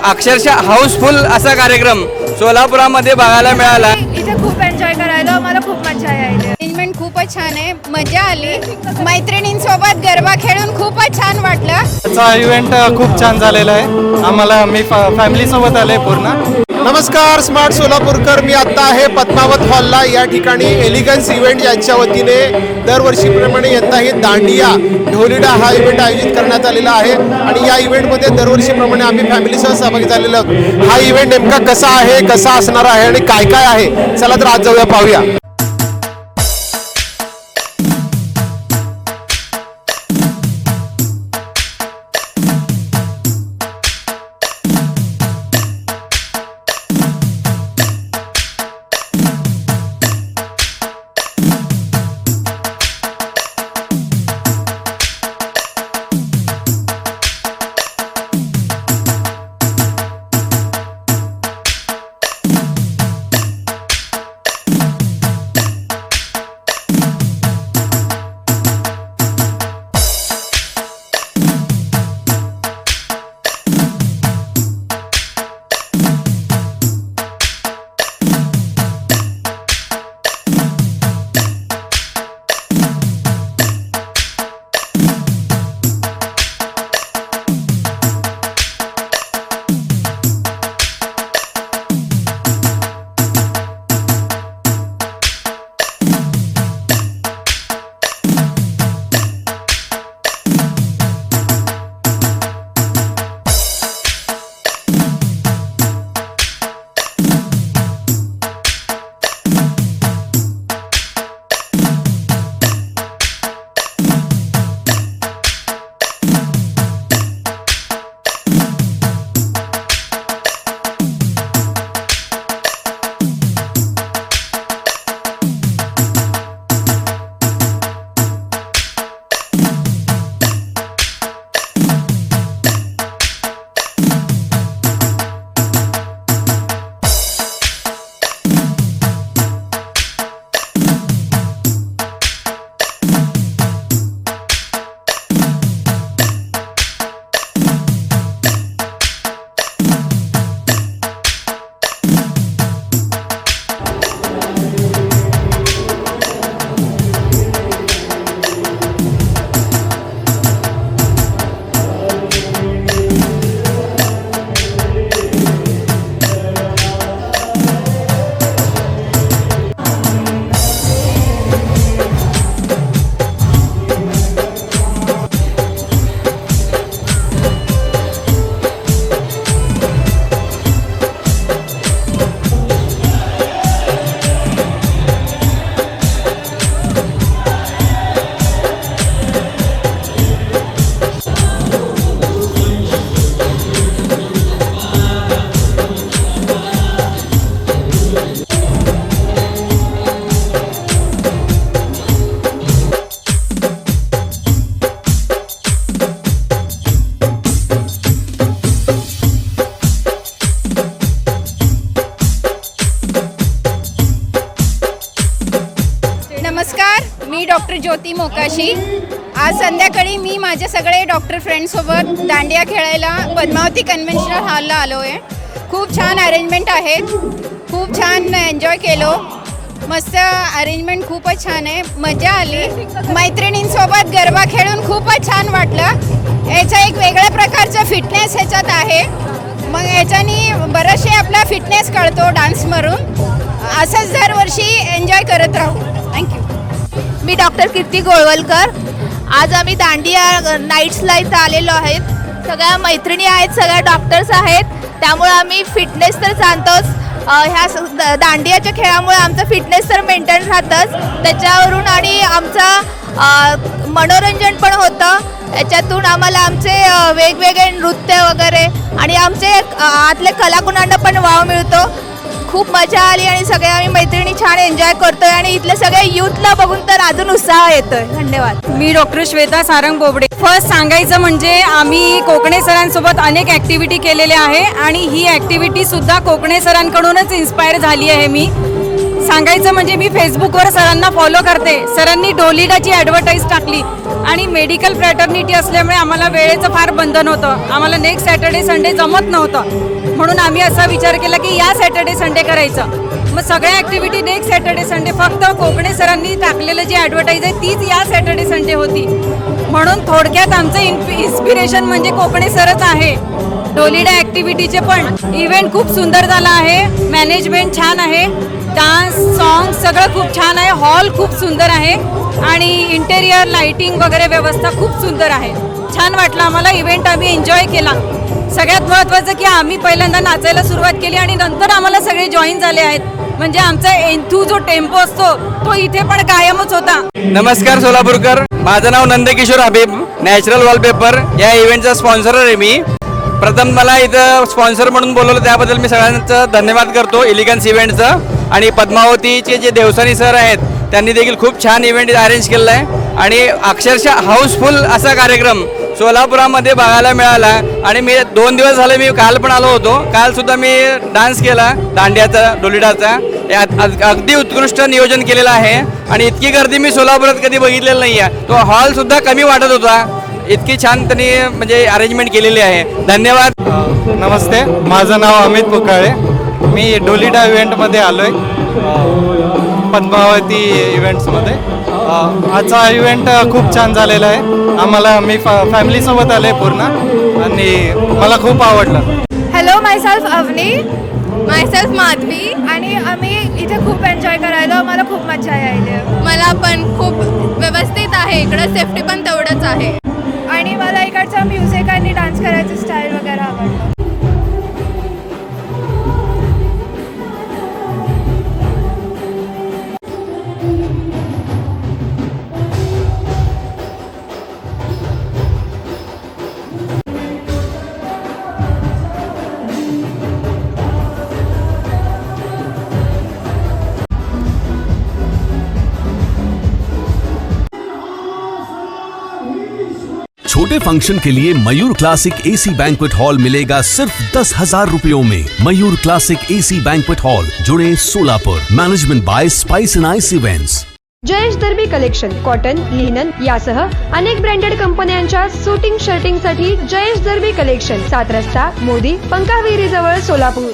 अक्षरशः हाऊसफुल असा कार्यक्रम सोलापुरामध्ये बघायला मिळाला। इथे खूप एन्जॉय करायला मला खूप मजा आली। एन्जॉयमेंट खूपच छान आहे, मजा आली। मैत्रिणींसोबत गरबा खेळून खूपच छान वाटलं। आजचा इव्हेंट खूप छान झालेला आहे। आम्हाला मी फॅमिली सोबत आले पूर्ण। नमस्कार स्मार्ट सोलापूरकर, मी आत्ता आहे पद्मावत हॉलला। या ठिकाणी एलिगन्स इव्हेंट यांच्या वतीने दरवर्षीप्रमाणे यंदाही दांडिया ढोलीडा हा इव्हेंट आयोजित करण्यात आलेला आहे आणि या इव्हेंटमध्ये दरवर्षीप्रमाणे आम्ही फॅमिलीसह सहभागी झालेलो आहोत। हा इव्हेंट नेमका कसा आहे, कसा असणार आहे आणि काय काय आहे, चला तर आज जाऊया पाहूया। नमस्कार, मी डॉक्टर ज्योती मोकाशी। आज संध्याकाळी मी माझे सगळे डॉक्टर फ्रेंड्ससोबत दांडिया खेळायला पद्मावती कन्व्हेन्शनल हॉलला आलो आहे। खूप छान अरेंजमेंट आहेत, खूप छान एन्जॉय केलो। मस्त अरेंजमेंट खूपच छान आहे, मजा आली। मैत्रिणींसोबत गरबा खेळून खूपच छान वाटलं। याचा एक वेगळ्या प्रकारचा फिटनेस ह्याच्यात आहे, मग याच्यानी बराचसे आपला फिटनेस कळतो डान्समधून। असंच दरवर्षी एन्जॉय करत राहू। थँक्यू। मी डॉक्टर कीर्ती गोळवलकर। आज आम्ही दांडिया नाईट्सला इथं आलेलो आहेत। सगळ्या मैत्रिणी आहेत, सगळ्या डॉक्टर्स आहेत, त्यामुळे आम्ही फिटनेस तर जाणतोच। ह्या दांडियाच्या खेळामुळे आमचं फिटनेस तर मेंटेन राहतंच, त्याच्यावरून आणि आमचा मनोरंजन पण होतं। याच्यातून आम्हाला आमचे वेगवेगळे नृत्य वगैरे आणि आमचे आतले कलागुणांना पण वाव मिळतो। खूप मजा आली आणि सगळे आम्ही मैत्रिणी छान एन्जॉय करतोय आणि इथले सगळे यूथला बघून तर अजून उत्साह येतोय। धन्यवाद। मी डॉक्टर श्वेता सारंग बोबडे। फर्स्ट सांगायचं म्हणजे आम्ही कोकणे सरांसोबत अनेक ॲक्टिव्हिटी केलेल्या आहे आणि ही ॲक्टिव्हिटी सुद्धा कोकणे सरांकडूनच इन्स्पायर झाली आहे। मी सांगायचं म्हणजे मी फेसबुकवर सरांना फॉलो करते। सरांनी ढोलीडाची ॲडव्हर्टाईज टाकली आणि मेडिकल फ्रॅटर्निटी असल्यामुळे आम्हाला वेळेचं फार बंधन होतं, आम्हाला नेक्स्ट सॅटर्डे संडे जमत नव्हतं। म्हणून आम्ही असा विचार केला की या सॅटर्डे संडे करायचं. मग सगळ्या ॲक्टिव्हिटी नेक्स्ट सॅटर्डे संडे, फक्त कोकणे सरांनी टाकलेलं जे ॲडव्हर्टाईज आहे तीच या सॅटर्डे संडे होती. म्हणून थोडक्यात आमचं इन्स्पिरेशन म्हणजे कोकणे सरच आहे. ढोलीडा ॲक्टिव्हिटीचे पण इव्हेंट खूप सुंदर झाला आहे, मॅनेजमेंट छान आहे, डान्स सॉन्ग सगळं खूप छान आहे, हॉल खूप सुंदर आहे आणि इंटेरियर लाइटिंग वगैरे व्यवस्था खूप सुंदर आहे. छान वाटलं आम्हाला इव्हेंट, आम्ही एन्जॉय केला. सगळ्यात महत्त्वाचं की आम्ही पहिल्यांदा नाचायला सुरुवात केली आणि नंतर आम्हाला सगळे जॉईन झाले आहेत. म्हणजे आमचा एन्थू जो टेम्पो असतो तो इथे पण कायमच होता. नमस्कार सोलापूरकर, माझं नाव नंदकिशोर हबीब, नॅचरल वॉलपेपर या इव्हेंटचा स्पॉन्सर आहे मी. प्रथम मला इथं स्पॉन्सर म्हणून बोलवलं त्याबद्दल मी सगळ्यांचं धन्यवाद करतो. एलिगन्स इव्हेंटचं आणि पद्मावतीचे जे देवसानी सर आहेत त्यांनी देखील खूप छान इव्हेंट अरेंज केलेला आहे आणि अक्षरशः हाऊसफुल असा कार्यक्रम सोलापुरामध्ये बघायला मिळाला. आणि मी 2 दिवस झाले, मी काल पण आलो होतो, काल सुद्धा मी डान्स केला दांडियाचा, ढोलीडाचा. अगदी उत्कृष्ट नियोजन केलेलं आहे आणि इतकी गर्दी मी सोलापुरात कधी बघितलेलं नाही आहे. तो हॉल सुद्धा कमी वाटत होता, इतकी छान त्यांनी म्हणजे अरेंजमेंट केलेली आहे. धन्यवाद. नमस्ते, माझं नाव अमित पुकाळे. मी ढोलीडा इव्हेंटमध्ये आलो आहे, पद्मावती इव्हेंट्समध्ये. आजचा इव्हेंट खूप छान झालेला आहे. मी फॅमिलीसोबत आले पूर्ण आणि मला खूप आवडलं. Hello, myself Avani, myself Madhavi, आणि आम्ही इथे खूप एन्जॉय करायला, मला खूप मजा यायली. मला पण खूप व्यवस्थित आहे इकडं, सेफ्टी पण तेवढंच आहे आणि मला इकडचं म्युझिक आणि डान्स करायचं स्टाईल वगैरे आवडतं. छोटे फंक्शन के लिए Mayur classic AC banquet hall मिलेगा सिर्फ 10,000 रुपयों में. Mayur classic AC banquet hall, जुड़े Solapur. Management by spice and ice events. Jayesh दर्बी कलेक्शन, कॉटन, लिनन यासह अनेक ब्रँडेड कंपन्यांच्या सुटिंग शर्टिंग साठी जयेश दर्बी कलेक्शन, 7 रस्ता, मोदी, पंकाविहिरी जवळ, सोलापूर.